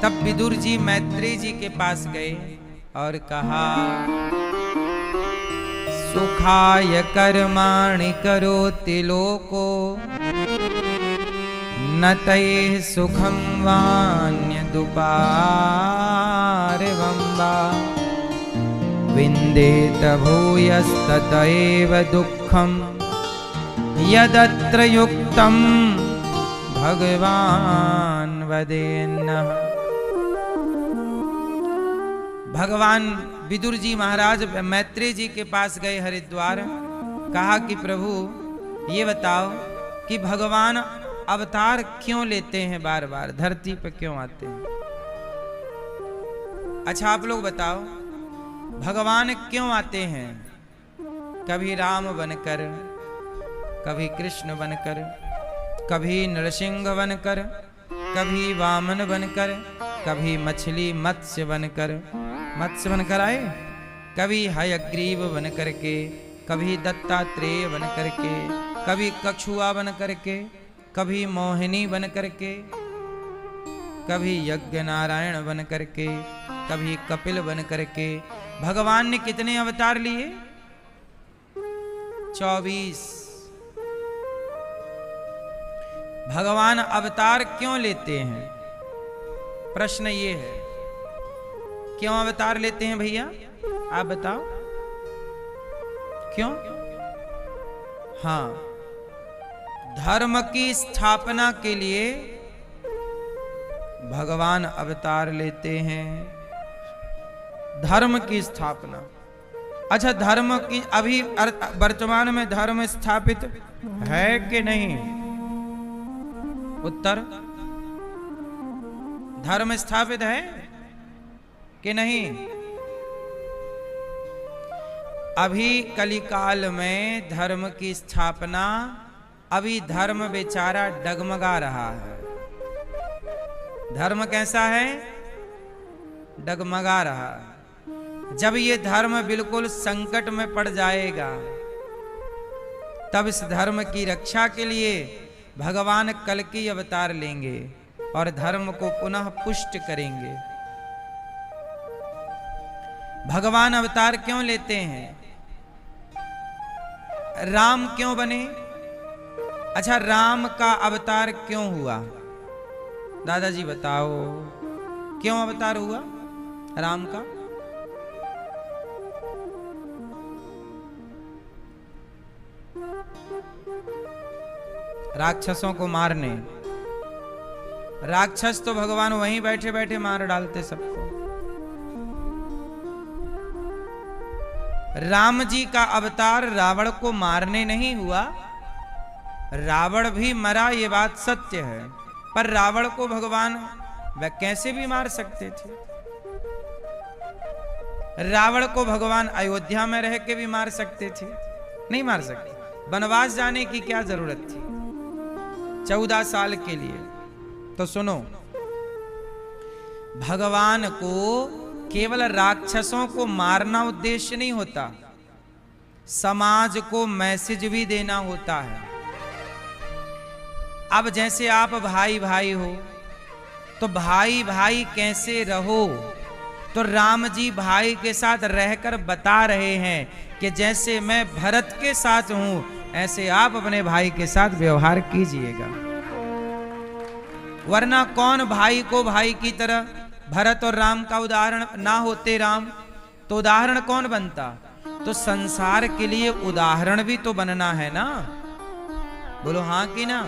तब विदुर जी मैत्रेय जी के पास गए और कहा, सुखाय कर्माणि करोति लोको न तैः सुखं वान्यदुपारिवं वा विन्देत भूयस्तत एव दुःखं यदत्र युक्तं भगवान वदेन्नः। भगवान विदुर जी महाराज मैत्रेय जी के पास गए हरिद्वार, कहा कि प्रभु ये बताओ कि भगवान अवतार क्यों लेते हैं, बार बार धरती पर क्यों आते हैं। अच्छा आप लोग बताओ भगवान क्यों आते हैं। कभी राम बनकर, कभी कृष्ण बनकर, कभी नरसिंह बनकर, कभी वामन बनकर, कभी मछली मत्स्य बनकर आए, कभी हयग्रीव बन करके, कभी दत्तात्रेय बन करके, कभी कछुआ बन करके, कभी मोहिनी बन करके, कभी यज्ञ नारायण बन करके, कभी कपिल बन करके। भगवान ने कितने अवतार लिए? 24। भगवान अवतार क्यों लेते हैं? प्रश्न ये है, क्यों अवतार लेते हैं भैया? आप बताओ क्यों? हाँ, धर्म की स्थापना के लिए भगवान अवतार लेते हैं। धर्म की स्थापना। अच्छा धर्म की अभी वर्तमान में धर्म स्थापित है कि नहीं? उत्तर, धर्म स्थापित है कि नहीं? अभी कलिकाल में धर्म की स्थापना, अभी धर्म बेचारा डगमगा रहा है। धर्म कैसा है? डगमगा रहा है। जब ये धर्म बिल्कुल संकट में पड़ जाएगा, तब इस धर्म की रक्षा के लिए भगवान कल्कि अवतार लेंगे और धर्म को पुनः पुष्ट करेंगे। भगवान अवतार क्यों लेते हैं? राम क्यों बने? अच्छा राम का अवतार क्यों हुआ? दादाजी बताओ क्यों अवतार हुआ राम का? राक्षसों को मारने। राक्षस तो भगवान वहीं बैठे बैठे मार डालते सबको। राम जी का अवतार रावण को मारने नहीं हुआ। रावण भी मरा, ये बात सत्य है, पर रावण को भगवान वह कैसे भी मार सकते थे। रावण को भगवान अयोध्या में रह के भी मार सकते थे, नहीं मार सकते। वनवास जाने की क्या जरूरत थी 14 साल के लिए? तो सुनो, भगवान को केवल राक्षसों को मारना उद्देश्य नहीं होता, समाज को मैसेज भी देना होता है। अब जैसे आप भाई भाई हो, तो भाई भाई कैसे रहो, तो राम जी भाई के साथ रहकर बता रहे हैं कि जैसे मैं भरत के साथ हूं, ऐसे आप अपने भाई के साथ व्यवहार कीजिएगा। वरना कौन भाई को भाई की तरह, भरत और राम का उदाहरण ना होते राम, तो उदाहरण कौन बनता? तो संसार के लिए उदाहरण भी तो बनना है ना। बोलो हाँ कि ना?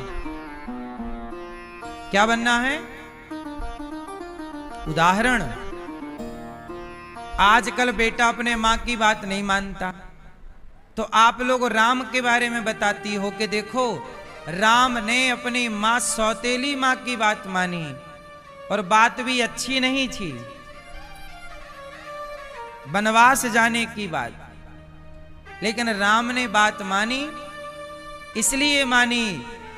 क्या बनना है? उदाहरण। आजकल बेटा अपने मां की बात नहीं मानता, तो आप लोग राम के बारे में बताती हो कि देखो राम ने अपनी मां सौतेली मां की बात मानी और बात भी अच्छी नहीं थी, वनवास जाने की बात, लेकिन राम ने बात मानी। इसलिए मानी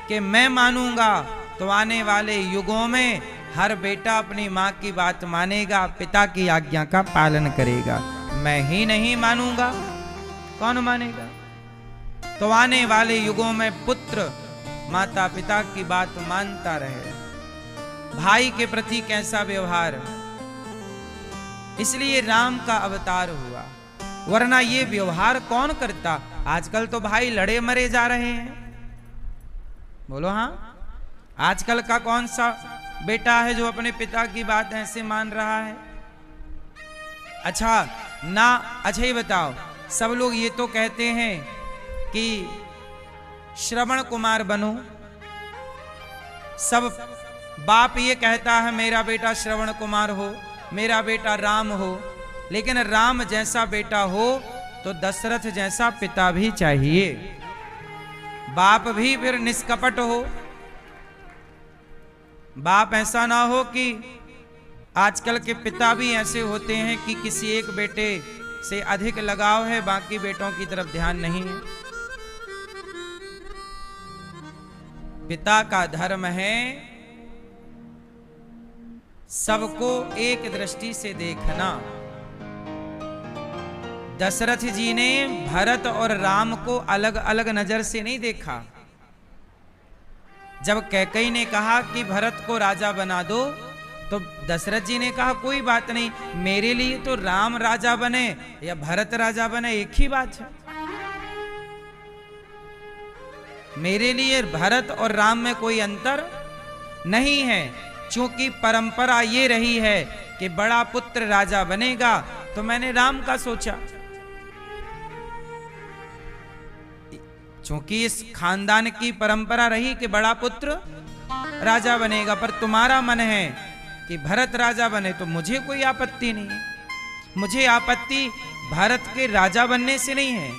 कि मैं मानूंगा तो आने वाले युगों में हर बेटा अपनी मां की बात मानेगा, पिता की आज्ञा का पालन करेगा। मैं ही नहीं मानूंगा, कौन मानेगा? तो आने वाले युगों में पुत्र माता पिता की बात मानता रहे। भाई के प्रति कैसा व्यवहार, इसलिए राम का अवतार हुआ, वरना ये व्यवहार कौन करता। आजकल तो भाई लड़े मरे जा रहे हैं। बोलो हाँ, आजकल का कौन सा बेटा है जो अपने पिता की बात ऐसे मान रहा है। अच्छा ना, अच्छा ये बताओ, सब लोग ये तो कहते हैं कि श्रवण कुमार बनो, सब बाप ये कहता है मेरा बेटा श्रवण कुमार हो, मेरा बेटा राम हो, लेकिन राम जैसा बेटा हो तो दशरथ जैसा पिता भी चाहिए, बाप भी फिर निष्कपट हो। बाप ऐसा ना हो कि आजकल के पिता भी ऐसे होते हैं कि किसी एक बेटे से अधिक लगाव है, बाकी बेटों की तरफ ध्यान नहीं है। पिता का धर्म है सबको एक दृष्टि से देखना। दशरथ जी ने भरत और राम को अलग अलग नजर से नहीं देखा। जब कैकेयी ने कहा कि भरत को राजा बना दो, तो दशरथ जी ने कहा कोई बात नहीं, मेरे लिए तो राम राजा बने या भरत राजा बने एक ही बात है, मेरे लिए भरत और राम में कोई अंतर नहीं है। क्योंकि परंपरा ये रही है कि बड़ा पुत्र राजा बनेगा, तो मैंने राम का सोचा। क्योंकि इस खानदान की परंपरा रही कि बड़ा पुत्र राजा बनेगा, पर तुम्हारा मन है कि भरत राजा बने, तो मुझे कोई आपत्ति नहीं है। मुझे आपत्ति भरत के राजा बनने से नहीं है,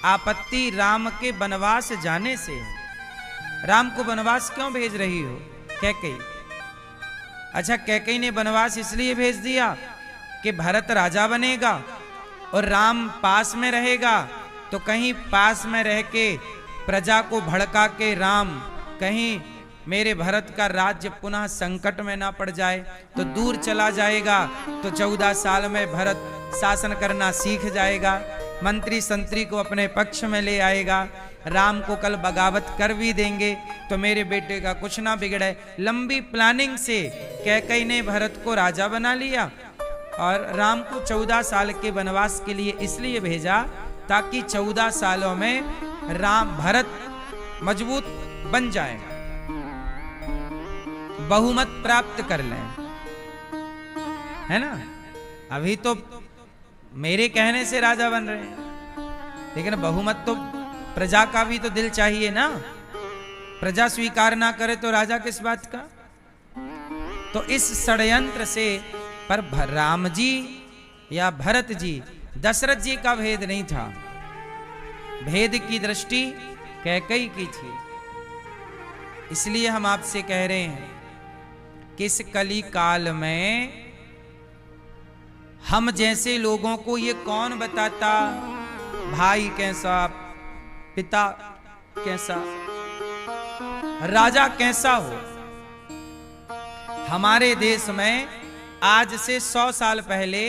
आपत्ति राम के वनवास जाने से है। राम को वनवास क्यों भेज रही हो कैकेयी? अच्छा, कैकेयी ने वनवास इसलिए भेज दिया कि भरत राजा बनेगा और राम पास में रहेगा, तो कहीं पास में रह के प्रजा को भड़का के राम कहीं मेरे भरत का राज्य पुनः संकट में ना पड़ जाए, तो दूर चला जाएगा, तो 14 साल में भरत शासन करना सीख जाएगा, मंत्री संतरी को अपने पक्ष में ले आएगा, राम को कल बगावत कर भी देंगे, तो मेरे बेटे का कुछ ना बिगड़े। लंबी प्लानिंग से कैकेयी ने भरत को राजा बना लिया और राम को 14 साल के वनवास के लिए इसलिए भेजा ताकि 14 सालों में राम भरत मजबूत बन जाएगा, बहुमत प्राप्त कर लें, है ना। अभी तो मेरे कहने से राजा बन रहे हैं, लेकिन बहुमत तो प्रजा का भी तो दिल चाहिए ना। प्रजा स्वीकार ना करे तो राजा किस बात का। तो इस षड्यंत्र से पर राम जी या भरत जी, दशरथ जी का भेद नहीं था, भेद की दृष्टि कैकेयी की थी। इसलिए हम आपसे कह रहे हैं कि इस कली काल में हम जैसे लोगों को ये कौन बताता भाई कैसा, पिता कैसा, राजा कैसा हो। हमारे देश में आज से 100 साल पहले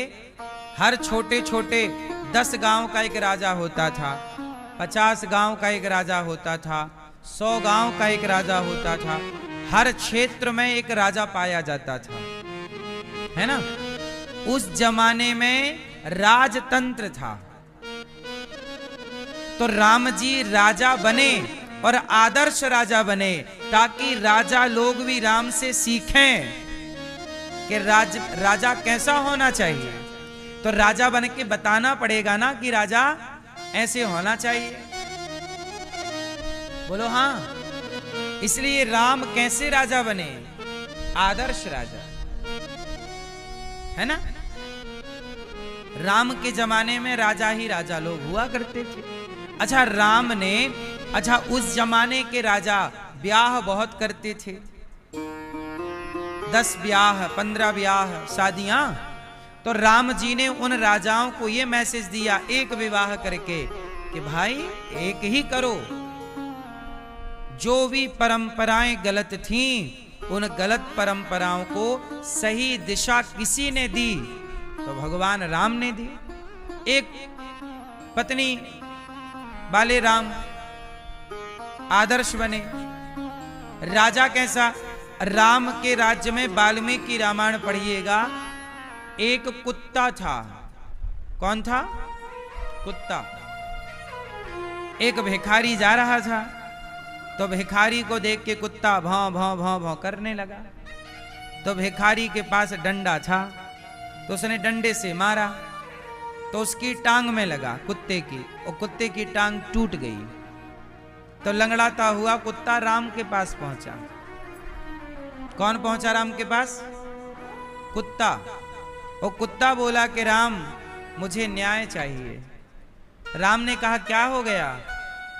हर छोटे छोटे 10 गांव का एक राजा होता था, 50 गांव का एक राजा होता था, 100 गांव का एक राजा होता था, हर क्षेत्र में एक राजा पाया जाता था, है ना। उस जमाने में राजतंत्र था, तो राम जी राजा बने और आदर्श राजा बने, ताकि राजा लोग भी राम से सीखें कि राजा कैसा होना चाहिए। तो राजा बन के बताना पड़ेगा ना कि राजा ऐसे होना चाहिए। बोलो हाँ। इसलिए राम कैसे राजा बने? आदर्श राजा, है ना। राम के जमाने में राजा ही राजा लोग हुआ करते थे। अच्छा, राम ने, अच्छा उस जमाने के राजा ब्याह बहुत करते थे, 10 ब्याह 15 ब्याह शादियां। तो राम जी ने उन राजाओं को यह मैसेज दिया एक विवाह करके कि भाई एक ही करो। जो भी परंपराएं गलत थीं, उन गलत परंपराओं को सही दिशा किसी ने दी तो भगवान राम ने दी। एक पत्नी वाले राम आदर्श बने। राजा कैसा? राम के राज्य में वाल्मीकि रामायण पढ़िएगा। एक कुत्ता था। कौन था? कुत्ता। एक भिखारी जा रहा था, तो भिखारी को देख के कुत्ता भौं भौं भौं भौं करने लगा। तो भिखारी के पास डंडा था, तो उसने डंडे से मारा, तो उसकी टांग में लगा कुत्ते की, और कुत्ते की टांग टूट गई। तो लंगड़ाता हुआ कुत्ता राम के पास पहुंचा। कौन पहुंचा राम के पास? कुत्ता। और कुत्ता बोला कि राम, मुझे न्याय चाहिए। राम ने कहा क्या हो गया?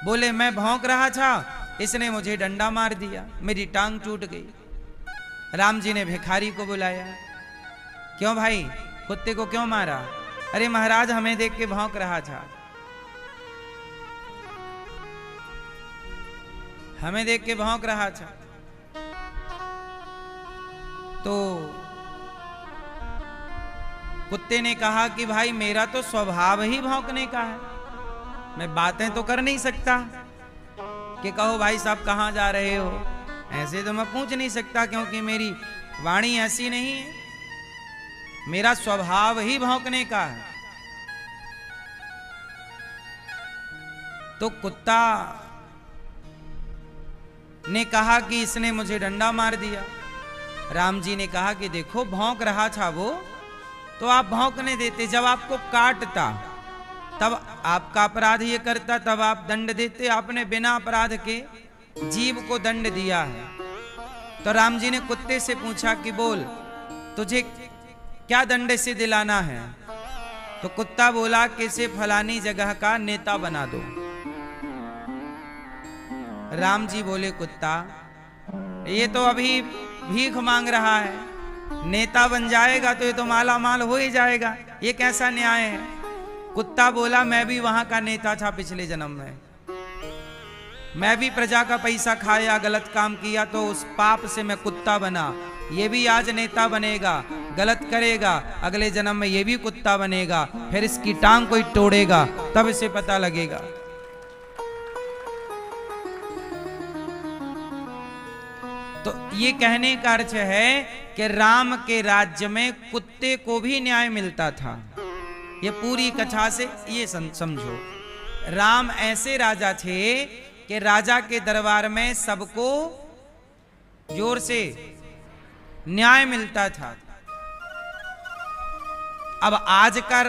बोले मैं भौंक रहा था, इसने मुझे डंडा मार दिया, मेरी टांग टूट गई। राम जी ने भिखारी को बुलाया। क्यों भाई, कुत्ते को क्यों मारा? अरे महाराज, हमें देख के भौंक रहा था, हमें देख के भौंक रहा था। तो कुत्ते ने कहा कि भाई मेरा तो स्वभाव ही भौंकने का है, मैं बातें तो कर नहीं सकता कि कहो भाई साहब कहाँ जा रहे हो, ऐसे तो मैं पूछ नहीं सकता, क्योंकि मेरी वाणी ऐसी नहीं है, मेरा स्वभाव ही भौंकने का है। तो कुत्ता ने कहा कि इसने मुझे डंडा मार दिया। राम जी ने कहा कि देखो भौंक रहा था वो, तो आप भौंकने देते, जब आपको काटता तब आपका अपराध ये करता, तब आप दंड देते। आपने बिना अपराध के जीव को दंड दिया है। तो राम जी ने कुत्ते से पूछा कि बोल, तुझे क्या दंड से दिलाना है? तो कुत्ता बोला कि इसे फलानी जगह का नेता बना दो। राम जी बोले कुत्ता, ये तो अभी भीख मांग रहा है, नेता बन जाएगा तो ये तो माला माल हो ही जाएगा, ये कैसा न्याय है? कुत्ता बोला मैं भी वहां का नेता था पिछले जन्म में, मैं भी प्रजा का पैसा खाया, गलत काम किया, तो उस पाप से मैं कुत्ता बना। ये भी आज नेता बनेगा, गलत करेगा, अगले जन्म में ये भी कुत्ता बनेगा, फिर इसकी टांग कोई तोड़ेगा, तब इसे पता लगेगा। तो ये कहने का अर्थ है कि राम के राज्य में कुत्ते को भी न्याय मिलता था। ये पूरी कथा से ये समझो, राम ऐसे राजा थे कि राजा के दरबार में सबको जोर से न्याय मिलता था। अब आज का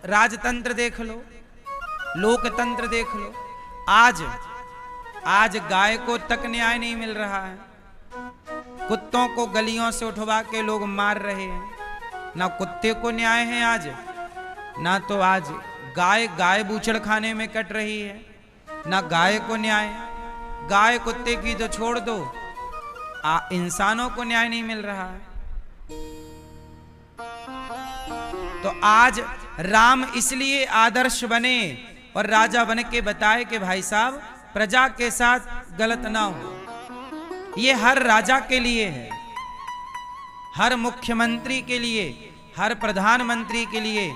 राजतंत्र देख लो, लोकतंत्र देख लो, आज गाय को तक न्याय नहीं मिल रहा है, कुत्तों को गलियों से उठवा के लोग मार रहे हैं। ना कुत्ते को न्याय है आज, ना तो आज गाय बूचड़ खाने में कट रही है, ना गाय को न्याय। गाय कुत्ते की तो छोड़ दो, इंसानों को न्याय नहीं मिल रहा है। तो आज राम इसलिए आदर्श बने और राजा बन के बताए कि भाई साहब प्रजा के साथ गलत ना हो। ये हर राजा के लिए है, हर मुख्यमंत्री के लिए, हर प्रधानमंत्री के लिए,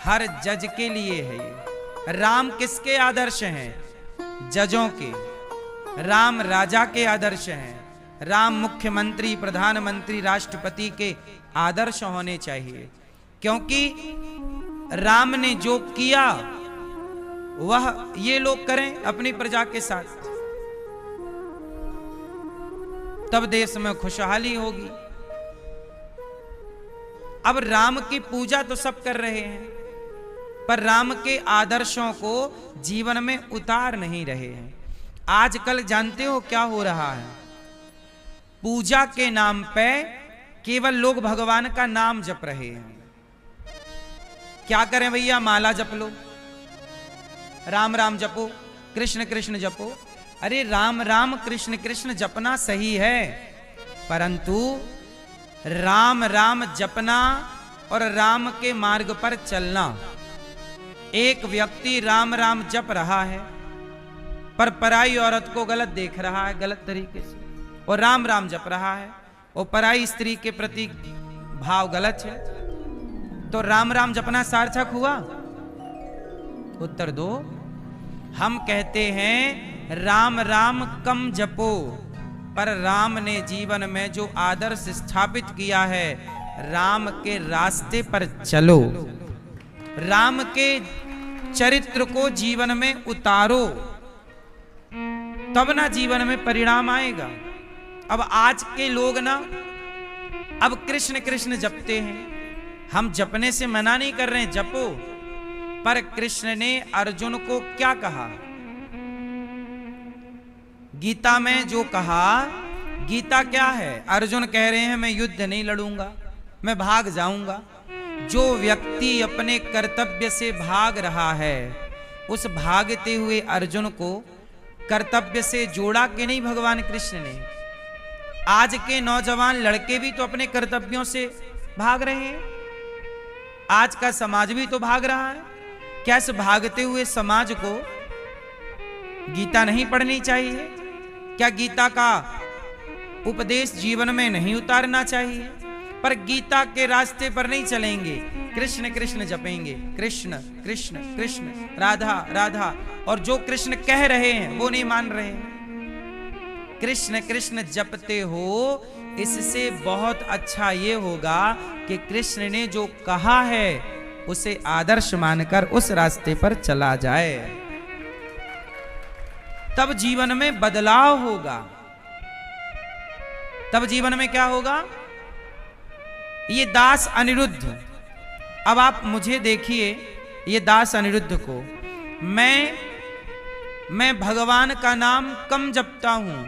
हर जज के लिए है। ये राम किसके आदर्श हैं? जजों के। राम राजा के आदर्श हैं, राम मुख्यमंत्री, प्रधानमंत्री, राष्ट्रपति के आदर्श होने चाहिए। क्योंकि राम ने जो किया वह ये लोग करें अपनी प्रजा के साथ, तब देश में खुशहाली होगी। अब राम की पूजा तो सब कर रहे हैं, पर राम के आदर्शों को जीवन में उतार नहीं रहे हैं। आजकल जानते हो क्या हो रहा है? पूजा के नाम पे केवल लोग भगवान का नाम जप रहे हैं। क्या करें भैया? माला जप लो, राम राम जपो, कृष्ण कृष्ण जपो। अरे राम राम कृष्ण कृष्ण जपना सही है, परंतु राम राम जपना और राम के मार्ग पर चलना। एक व्यक्ति राम राम जप रहा है पर पराई औरत को गलत देख रहा है, गलत तरीके से, और राम राम जप रहा है और पराई स्त्री के प्रति भाव गलत है, तो राम राम जपना सार्थक हुआ? उत्तर दो। हम कहते हैं राम राम कम जपो, पर राम ने जीवन में जो आदर्श स्थापित किया है, राम के रास्ते पर चलो, राम के चरित्र को जीवन में उतारो, तब ना जीवन में परिणाम आएगा। अब आज के लोग ना अब कृष्ण कृष्ण जपते हैं, हम जपने से मना नहीं कर रहे हैं, जपो, पर कृष्ण ने अर्जुन को क्या कहा? गीता में जो कहा, गीता क्या है? अर्जुन कह रहे हैं मैं युद्ध नहीं लड़ूंगा, मैं भाग जाऊंगा। जो व्यक्ति अपने कर्तव्य से भाग रहा है, उस भागते हुए अर्जुन को कर्तव्य से जोड़ा कि नहीं भगवान कृष्ण ने? आज के नौजवान लड़के भी तो अपने कर्तव्यों से भाग रहे हैं, आज का समाज भी तो भाग रहा है। क्या इस भागते हुए समाज को गीता नहीं पढ़नी चाहिए? क्या गीता का उपदेश जीवन में नहीं उतारना चाहिए? पर गीता के रास्ते पर नहीं चलेंगे, कृष्ण कृष्ण जपेंगे, कृष्ण कृष्ण कृष्ण, राधा राधा, और जो कृष्ण कह रहे हैं वो नहीं मान रहे हैं। कृष्ण कृष्ण जपते हो, इससे बहुत अच्छा ये होगा कि कृष्ण ने जो कहा है उसे आदर्श मानकर उस रास्ते पर चला जाए, तब जीवन में बदलाव होगा। तब जीवन में क्या होगा? ये दास अनिरुद्ध, अब आप मुझे देखिए, ये दास अनिरुद्ध को मैं भगवान का नाम कम जपता हूं,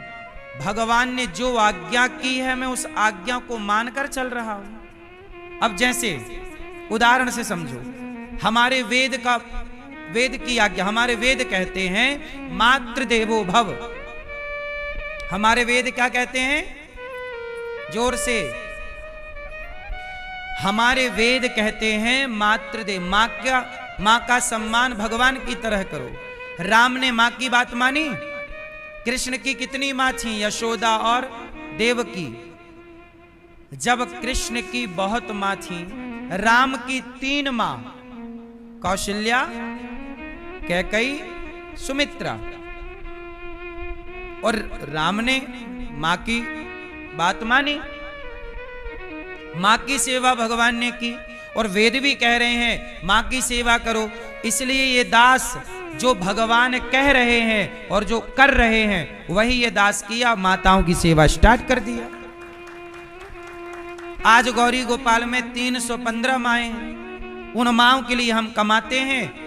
भगवान ने जो आज्ञा की है मैं उस आज्ञा को मानकर चल रहा हूं। अब जैसे उदाहरण से समझो, हमारे वेद की आज्ञा, हमारे वेद कहते हैं मातृदेवो भव। हमारे वेद क्या कहते हैं? जोर से, हमारे वेद कहते हैं मातृदेव, मां का सम्मान भगवान की तरह करो। राम ने मां की बात मानी। कृष्ण की कितनी मां थी? यशोदा और देवकी। जब कृष्ण की बहुत मां थी, राम की 3 मां, कौशल्या, कैकेयी, सुमित्रा, और राम ने मां की बात मानी, मां की सेवा भगवान ने की। और वेद भी कह रहे हैं मां की सेवा करो। इसलिए ये दास जो भगवान कह रहे हैं और जो कर रहे हैं वही ये दास किया, माताओं की सेवा स्टार्ट कर दिया। आज गौरी गोपाल में 315 माएं हैं। उन माओं के लिए हम कमाते हैं,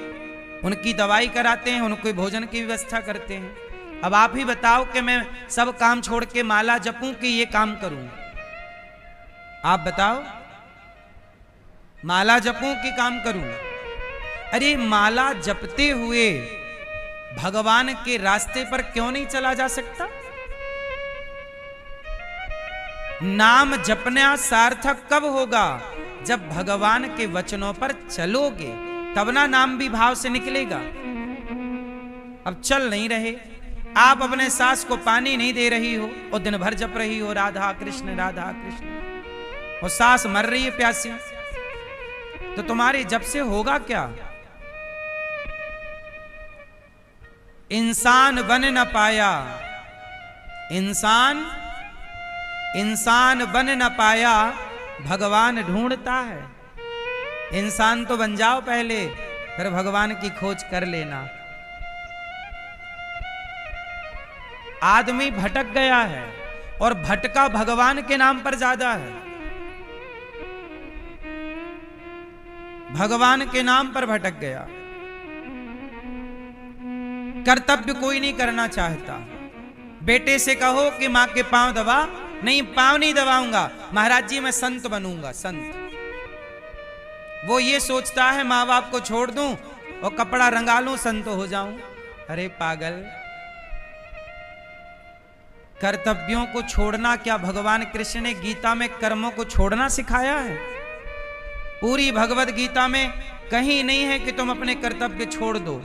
उनकी दवाई कराते हैं, उनको भोजन की व्यवस्था करते हैं। अब आप ही बताओ कि मैं सब काम छोड़ के माला जपूं कि ये काम करूं? आप बताओ, माला जपूं कि काम करूं? अरे माला जपते हुए भगवान के रास्ते पर क्यों नहीं चला जा सकता? नाम जपना सार्थक कब होगा? जब भगवान के वचनों पर चलोगे, तब ना नाम भी भाव से निकलेगा। अब चल नहीं रहे, आप अपने सास को पानी नहीं दे रही हो और दिन भर जप रही हो राधा कृष्ण राधा कृष्ण, और सास मर रही है प्यासी, तो तुम्हारे जब से होगा क्या? इंसान बन न पाया, इंसान बन न पाया, भगवान ढूंढता है। इंसान तो बन जाओ पहले, फिर भगवान की खोज कर लेना। आदमी भटक गया है और भटका भगवान के नाम पर ज्यादा है। भगवान के नाम पर भटक गया। कर्तव्य कोई नहीं करना चाहता। बेटे से कहो कि मां के पांव दबा, नहीं पांव नहीं दबाऊंगा, महाराज जी मैं संत बनूंगा, संत। वो ये सोचता है मां बाप को छोड़ दूं और कपड़ा रंगा लूं, संत हो जाऊं। अरे पागल, कर्तव्यों को छोड़ना क्या भगवान कृष्ण ने गीता में कर्मों को छोड़ना सिखाया है? पूरी भगवत गीता में कहीं नहीं है कि तुम अपने कर्तव्य छोड़ दो।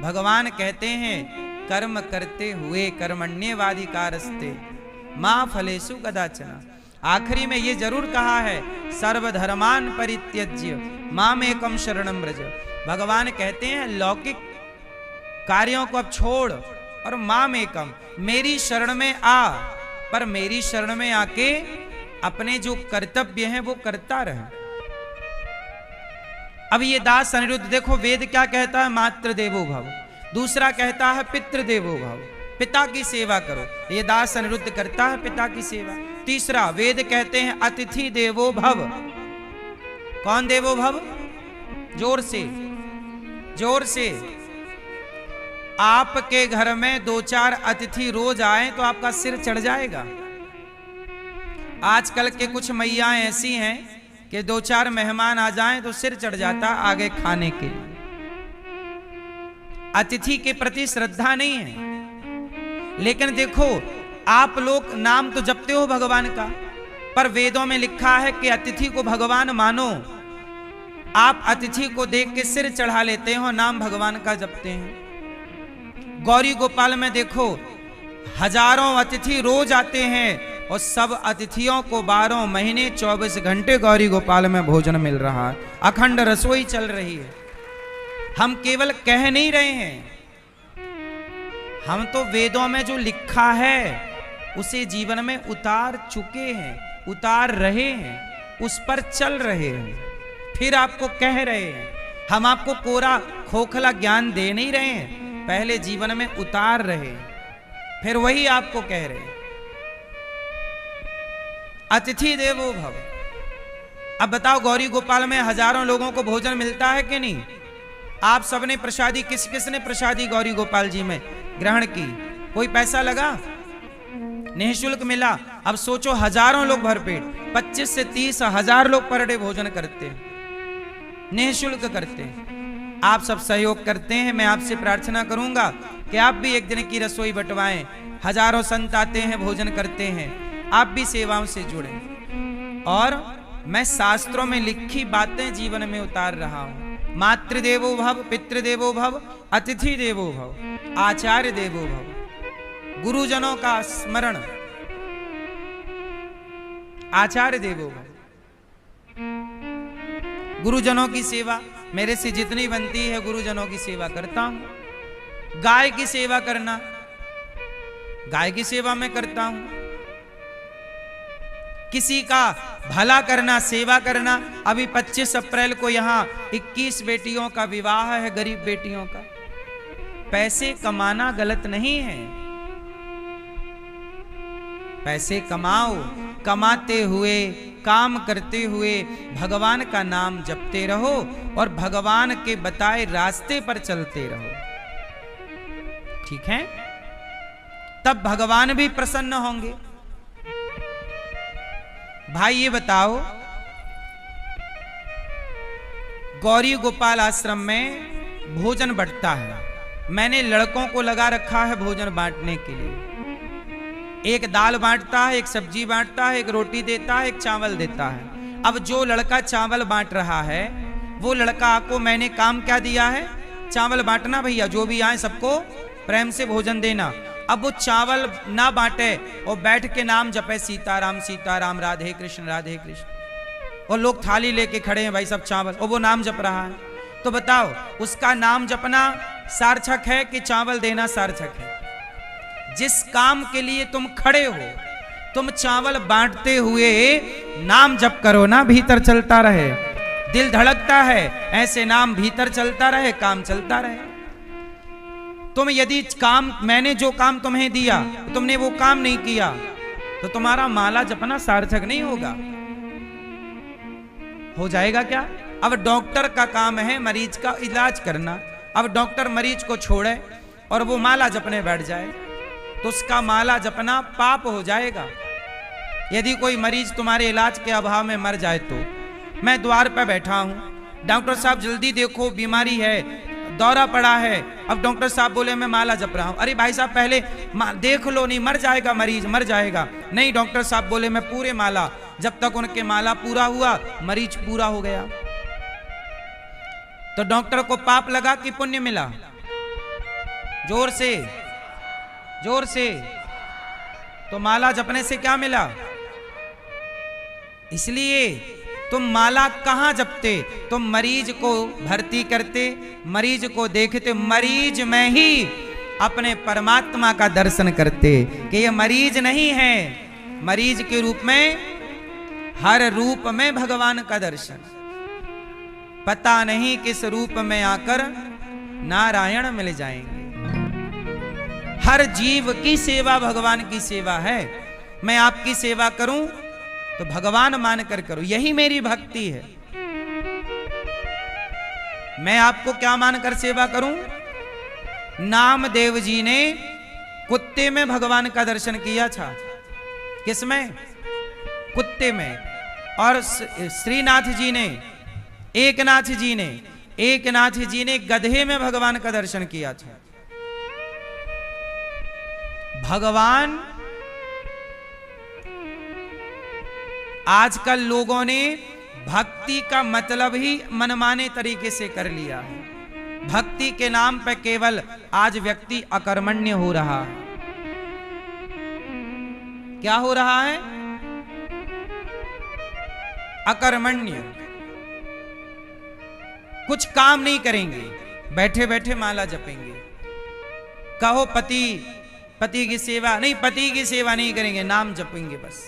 भगवान कहते हैं कर्म करते हुए कर्मण्येवाधिकारस्ते मां फलेषु कदाचन। आखिरी में ये जरूर कहा है सर्वधर्मान परित्यज्य मामेकं शरणं व्रज। भगवान कहते हैं लौकिक कार्यों को अब छोड़ और मामेकं, मेरी शरण में आ, पर मेरी शरण में आके अपने जो कर्तव्य हैं वो करता रहे। अब ये दास अनिरुद्ध, देखो वेद क्या कहता है, मातृ देवो भव, दूसरा कहता है पितृ देवो भव, पिता की सेवा करो। ये दास अनिरुद्ध करता है पिता की सेवा। तीसरा, वेद कहते हैं अतिथि देवो भव। कौन देवो भव? जोर से, जोर से। आपके घर में 2-4 अतिथि रोज आए तो आपका सिर चढ़ जाएगा। आजकल के कुछ मैयां ऐसी हैं कि 2-4 मेहमान आ जाएं तो सिर चढ़ जाता आगे खाने के लिए। अतिथि के प्रति श्रद्धा नहीं है। लेकिन देखो, आप लोग नाम तो जपते हो भगवान का, पर वेदों में लिखा है कि अतिथि को भगवान मानो। आप अतिथि को देख के सिर चढ़ा लेते हो, नाम भगवान का जपते हैं। गौरी गोपाल में देखो, हजारों अतिथि रोज आते हैं और सब अतिथियों को 12 महीने 24 घंटे गौरी गोपाल में भोजन मिल रहा है, अखंड रसोई चल रही है। हम केवल कह नहीं रहे हैं, हम तो वेदों में जो लिखा है उसे जीवन में उतार चुके हैं, उतार रहे हैं, उस पर चल रहे हैं, फिर आपको कह रहे हैं। हम आपको कोरा खोखला ज्ञान दे नहीं रहे हैं, पहले जीवन में उतार रहे हैं, फिर वही आपको कह रहे हैं। अतिथि देवो भव। अब बताओ, गौरी गोपाल में हजारों लोगों को भोजन मिलता है कि नहीं? आप सबने प्रसादी, किस किस ने प्रसादी गौरी गोपाल जी में ग्रहण की? कोई पैसा लगा? निःशुल्क मिला। अब सोचो, हजारों लोग भरपेट, 25 से 30 हजार लोग पर डे भोजन करते हैं, निःशुल्क करते हैं। आप सब सहयोग करते हैं। मैं आपसे प्रार्थना करूंगा कि आप भी एक दिन की रसोई बंटवाएं। हजारों संत आते हैं, भोजन करते हैं, आप भी सेवाओं से जुड़ें। और मैं शास्त्रों में लिखी बातें जीवन में उतार रहा हूं। मातृदेवो भव, पितृदेवो भव, अतिथि देवो भव, आचार्य देवो भव, गुरुजनों का स्मरण, आचार्य देवो भव, गुरुजनों की सेवा। मेरे से जितनी बनती है गुरुजनों की सेवा करता हूं। गाय की सेवा करना, गाय की सेवा मैं करता हूं। किसी का भला करना, सेवा करना। अभी 25 अप्रैल को यहां 21 बेटियों का विवाह है, गरीब बेटियों का। पैसे कमाना गलत नहीं है, पैसे कमाओ, कमाते हुए, काम करते हुए भगवान का नाम जपते रहो और भगवान के बताए रास्ते पर चलते रहो, ठीक है? तब भगवान भी प्रसन्न होंगे। भाई ये बताओ, गौरी गोपाल आश्रम में भोजन बंटता है। मैंने लड़कों को लगा रखा है भोजन बांटने के लिए। एक दाल बांटता है, एक सब्जी बांटता है, एक रोटी देता है, एक चावल देता है। अब जो लड़का चावल बांट रहा है, वो लड़का को मैंने काम क्या दिया है? चावल बांटना भैया, जो भी आए सबको प्रेम से भोजन देना। अब वो चावल ना बांटे और बैठ के नाम जपे, सीताराम सीताराम, राधे कृष्ण राधे कृष्ण, और लोग थाली लेके खड़े हैं भाई सब चावल, और वो नाम जप रहा है। तो बताओ, उसका नाम जपना सार्थक है कि चावल देना सार्थक है? जिस काम के लिए तुम खड़े हो, तुम चावल बांटते हुए नाम जप करो ना, भीतर चलता रहे, दिल धड़कता है, ऐसे नाम भीतर चलता रहे, काम चलता रहे। तुम यदि काम, मैंने जो काम तुम्हें दिया, तुमने वो काम नहीं किया, तो तुम्हारा माला जपना सार्थक नहीं होगा। हो जाएगा क्या? अब डॉक्टर का काम है मरीज का इलाज करना। अब डॉक्टर मरीज को छोड़े और वो माला जपने बैठ जाए, तो उसका माला जपना पाप हो जाएगा। यदि कोई मरीज तुम्हारे इलाज के अभाव में मर जाए तो, मैं द्वार पर बैठा हूं, डॉक्टर साहब जल्दी देखो बीमारी है, दौरा पड़ा है। अब डॉक्टर साहब बोले मैं माला जप रहा हूं। अरे भाई साहब पहले देख लो, नहीं मर जाएगा मरीज, मर जाएगा। नहीं, डॉक्टर साहब बोले मैं पूरे माला, जब तक उनके माला पूरा हुआ मरीज पूरा हो गया। तो डॉक्टर को पाप लगा कि पुण्य मिला? जोर से, जोर से। तो माला जपने से क्या मिला? इसलिए तुम माला कहां जपते? तुम मरीज को भर्ती करते, मरीज को देखते, मरीज में ही अपने परमात्मा का दर्शन करते कि ये मरीज नहीं है, मरीज के रूप में हर रूप में भगवान का दर्शन। पता नहीं किस रूप में आकर नारायण मिल जाएंगे। हर जीव की सेवा भगवान की सेवा है। मैं आपकी सेवा करूं तो भगवान मानकर करूं, यही मेरी भक्ति है। मैं आपको क्या मानकर सेवा करूं? नामदेव जी ने कुत्ते में भगवान का दर्शन किया था। किसमें? कुत्ते में। और श्रीनाथ जी ने, एकनाथ जी ने गधे में भगवान का दर्शन किया था। भगवान आजकल लोगों ने भक्ति का मतलब ही मनमाने तरीके से कर लिया है। भक्ति के नाम पर केवल आज व्यक्ति अकर्मण्य हो रहा है। क्या हो रहा है? अकर्मण्य। कुछ काम नहीं करेंगे, बैठे बैठे माला जपेंगे। कहो पति की सेवा नहीं, पति की सेवा नहीं करेंगे, नाम जपेंगे बस।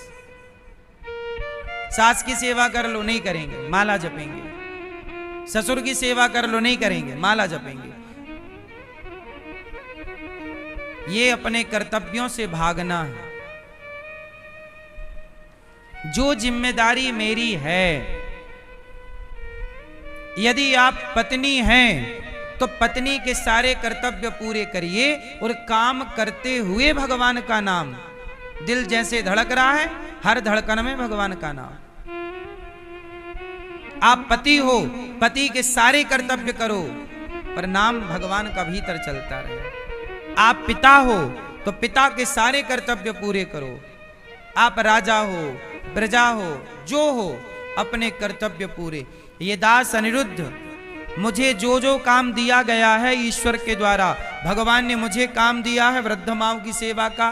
सास की सेवा कर लो, नहीं करेंगे, माला जपेंगे। ससुर की सेवा कर लो, नहीं करेंगे, माला जपेंगे। ये अपने कर्तव्यों से भागना है। जो जिम्मेदारी मेरी है, यदि आप पत्नी हैं तो पत्नी के सारे कर्तव्य पूरे करिए और काम करते हुए भगवान का नाम। दिल जैसे धड़क रहा है, हर धड़कन में भगवान का नाम। आप पति हो, पति के सारे कर्तव्य करो, पर नाम भगवान का भीतर चलता रहे। आप पिता हो तो पिता के सारे कर्तव्य पूरे करो। आप राजा हो, प्रजा हो, जो हो, अपने कर्तव्य पूरे। ये दास अनिरुद्ध, मुझे जो जो काम दिया गया है ईश्वर के द्वारा, भगवान ने मुझे काम दिया है वृद्ध माओं की सेवा का,